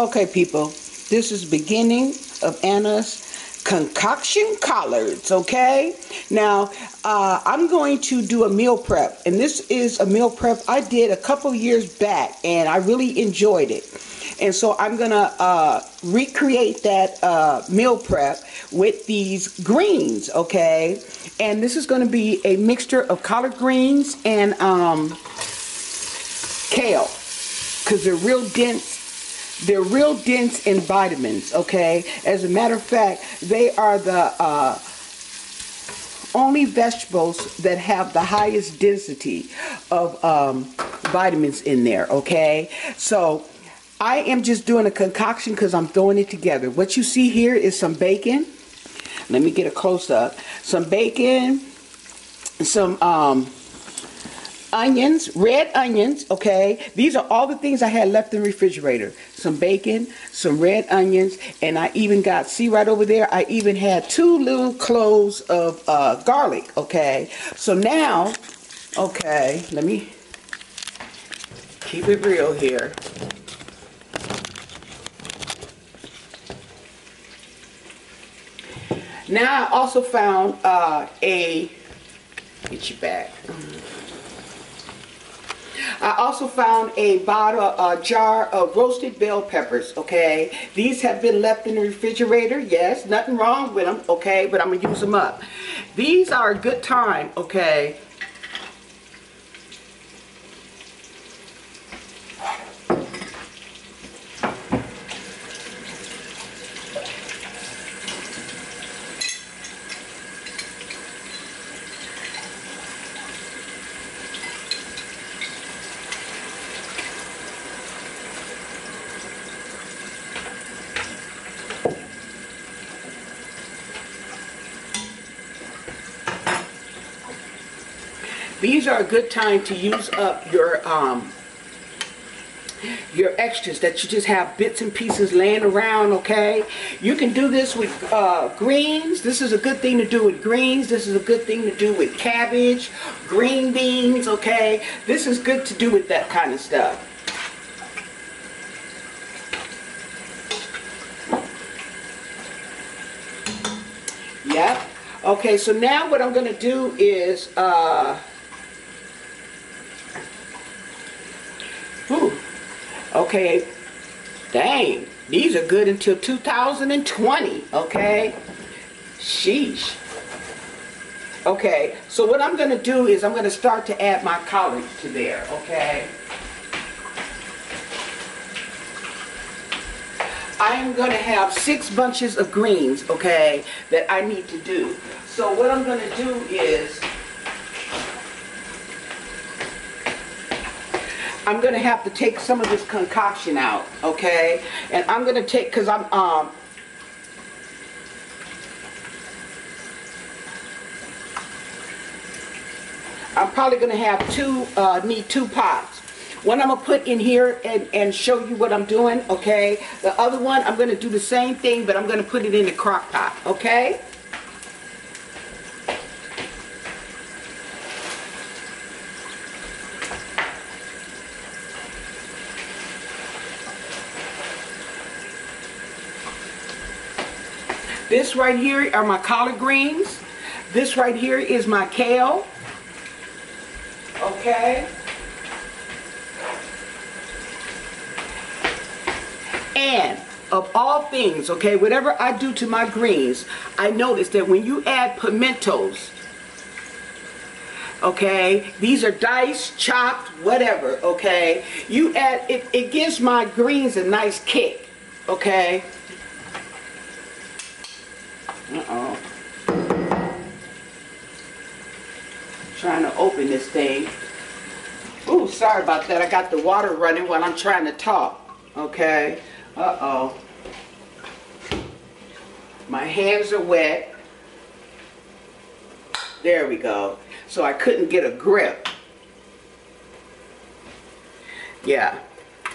Okay, people, this is beginning of Anna's concoction collards. Okay, now I'm going to do a meal prep, and this is a meal prep I did a couple years back, and I really enjoyed it. And so I'm gonna recreate that meal prep with these greens. Okay, and this is going to be a mixture of collard greens and kale, because they're real dense. They're real dense in vitamins, okay? As a matter of fact, they are the only vegetables that have the highest density of vitamins in there, okay? So I am just doing a concoction because I'm throwing it together. What you see here is some bacon. Let me get a close-up. Some bacon, some onions, red onions, okay? These are all the things I had left in the refrigerator. Some bacon, some red onions, and I even got, see right over there, I even had 2 little cloves of garlic, okay? So now, okay, let me keep it real here. Now I also found get you back. I also found a jar of roasted bell peppers, okay? These have been left in the refrigerator, yes, nothing wrong with them, okay? But I'm going to use them up. These are a good time, okay? These are a good time to use up your extras that you just have bits and pieces laying around, okay? You can do this with greens. This is a good thing to do with greens. This is a good thing to do with cabbage, green beans, okay? This is good to do with that kind of stuff. Yep. Okay, so now what I'm going to do is okay, dang, these are good until 2020, okay? Sheesh. Okay, so what I'm going to do is I'm going to start to add my collards to there, okay? I'm going to have 6 bunches of greens, okay, that I need to do. So what I'm going to do is I'm going to have to take some of this concoction out, okay? And I'm going to take, because I'm probably going to have need 2 pots. One I'm going to put in here and show you what I'm doing, okay? The other one, I'm going to do the same thing, but I'm going to put it in the crock pot, okay? This right here are my collard greens. This right here is my kale. Okay. And of all things, okay, whatever I do to my greens, I notice that when you add pimentos, okay, these are diced, chopped, whatever, okay, you add, it gives my greens a nice kick, okay. Uh-oh. Trying to open this thing. Ooh, sorry about that. I got the water running while I'm trying to talk. Okay. Uh-oh. My hands are wet. There we go. So I couldn't get a grip. Yeah.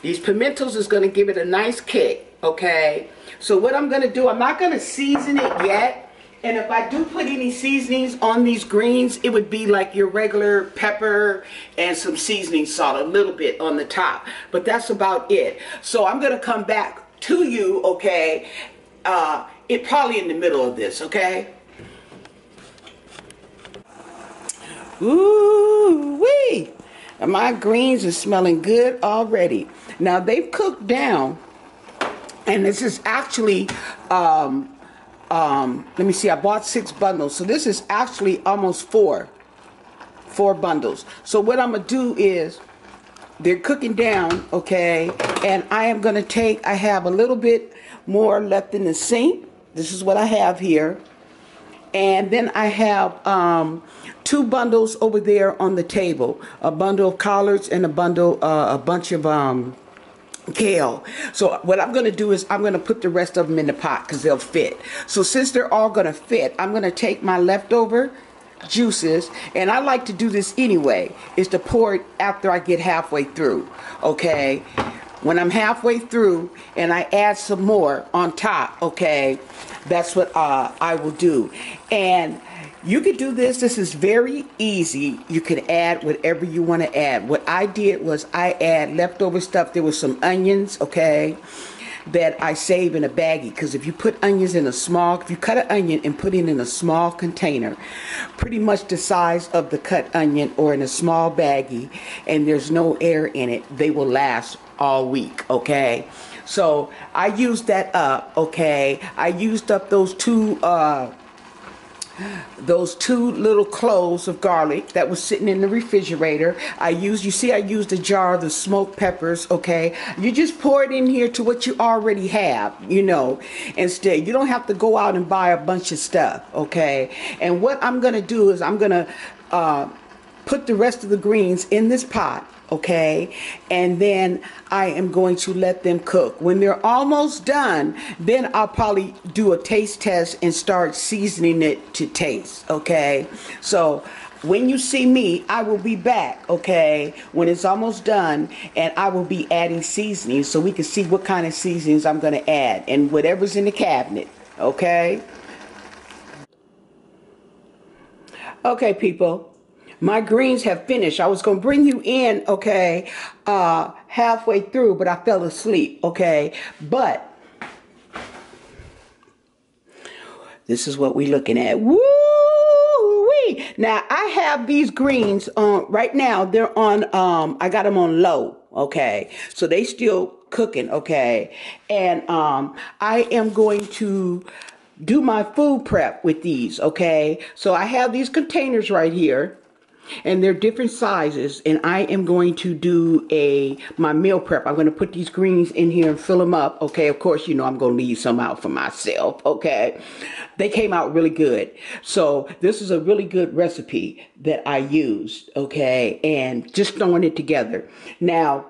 These pimentos is going to give it a nice kick. Okay. So what I'm going to do, I'm not going to season it yet. And if I do put any seasonings on these greens, it would be like your regular pepper and some seasoning salt, a little bit on the top. But that's about it. So I'm going to come back to you, okay, it probably in the middle of this, okay? Ooh-wee! My greens are smelling good already. Now they've cooked down, and this is actually, let me see, I bought 6 bundles, so this is actually almost four bundles. So what I'm gonna do is, they're cooking down, okay, and I am gonna take, I have a little bit more left in the sink. This is what I have here. And then I have 2 bundles over there on the table. A bundle of collards and a bunch of kale. So what I'm going to do is I'm going to put the rest of them in the pot because they'll fit. So since they're all going to fit, I'm going to take my leftover juices, and I like to do this anyway, is to pour it after I get halfway through, okay? When I'm halfway through and I add some more on top, okay, that's what I will do. And you could do this. This is very easy. You can add whatever you want to add. What I did was I add leftover stuff. There was some onions, okay, that I save in a baggie, because if you put onions in if you cut an onion and put it in a small container, pretty much the size of the cut onion, or in a small baggie, and there's no air in it, they will last all week, okay? So I used that up, okay? I used up those two little cloves of garlic that was sitting in the refrigerator. You see I used a jar of the smoked peppers, okay? You just pour it in here to what you already have, you know. Instead, you don't have to go out and buy a bunch of stuff, okay? And what I'm gonna do is I'm gonna put the rest of the greens in this pot, okay, and then I am going to let them cook. When they're almost done, then I'll probably do a taste test and start seasoning it to taste, okay? So when you see me, I will be back, okay, when it's almost done, and I will be adding seasonings so we can see what kind of seasonings I'm going to add and whatever's in the cabinet, okay? Okay, people. My greens have finished. I was going to bring you in, okay, halfway through, but I fell asleep, okay? But this is what we're looking at. Woo-wee! Now, I have these greens right now. They're on, I got them on low, okay? So they still cooking, okay? And I am going to do my food prep with these, okay? So I have these containers right here, and they're different sizes, and I am going to do my meal prep. I'm going to put these greens in here and fill them up, okay? Of course, you know I'm going to leave some out for myself, okay? They came out really good. So this is a really good recipe that I used, okay? And just throwing it together. Now,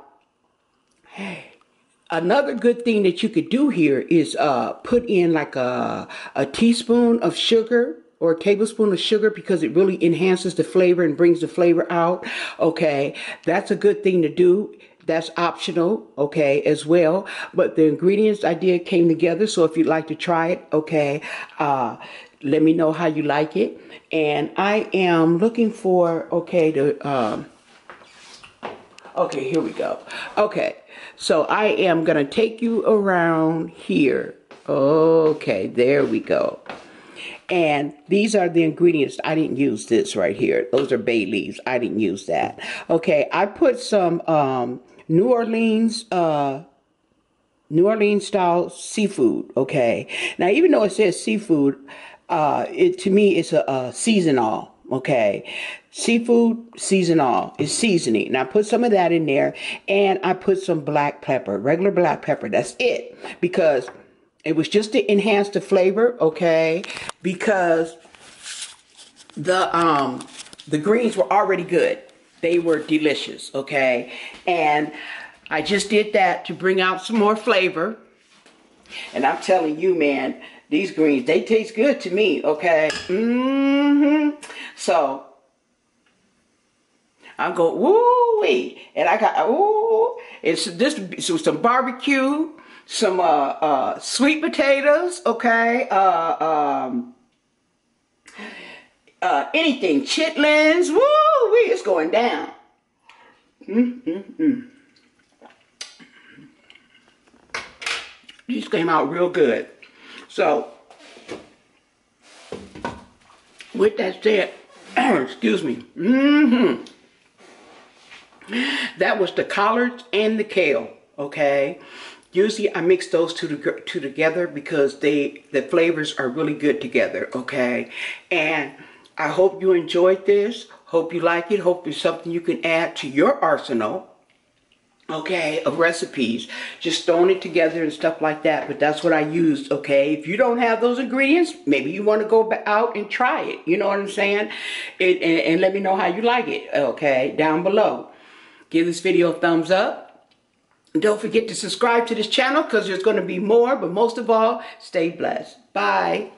another good thing that you could do here is put in like a teaspoon of sugar or a tablespoon of sugar, because it really enhances the flavor and brings the flavor out, okay? That's a good thing to do. That's optional, okay, as well. But the ingredients I did came together, so if you'd like to try it, okay, let me know how you like it. And I am looking for, okay, okay, here we go. Okay, so I am going to take you around here. Okay, there we go. And these are the ingredients. I didn't use this right here. Those are bay leaves. I didn't use that. Okay, I put some New Orleans style seafood. Okay, now even though it says seafood, to me it's a season all. Okay, seafood season all is seasoning. And I put some of that in there, and I put some black pepper, regular black pepper. That's it, because it was just to enhance the flavor, okay? Because the greens were already good. They were delicious, okay? And I just did that to bring out some more flavor. And I'm telling you, man, these greens, they taste good to me, okay? So I'm going, woo-wee. And I got, ooh, so some barbecue, some sweet potatoes, okay, anything, chitlins, woo-wee, it's going down. These came out real good. So, with that said, excuse me. That was the collards and the kale, okay? Usually I mix those two together because the flavors are really good together, okay? And I hope you enjoyed this. Hope you like it. Hope it's something you can add to your arsenal, okay, of recipes. Just throwing it together and stuff like that. But that's what I used, okay? If you don't have those ingredients, maybe you want to go out and try it. You know what I'm saying? And let me know how you like it, okay, down below. Give this video a thumbs up. Don't forget to subscribe to this channel because there's going to be more. But most of all, stay blessed. Bye.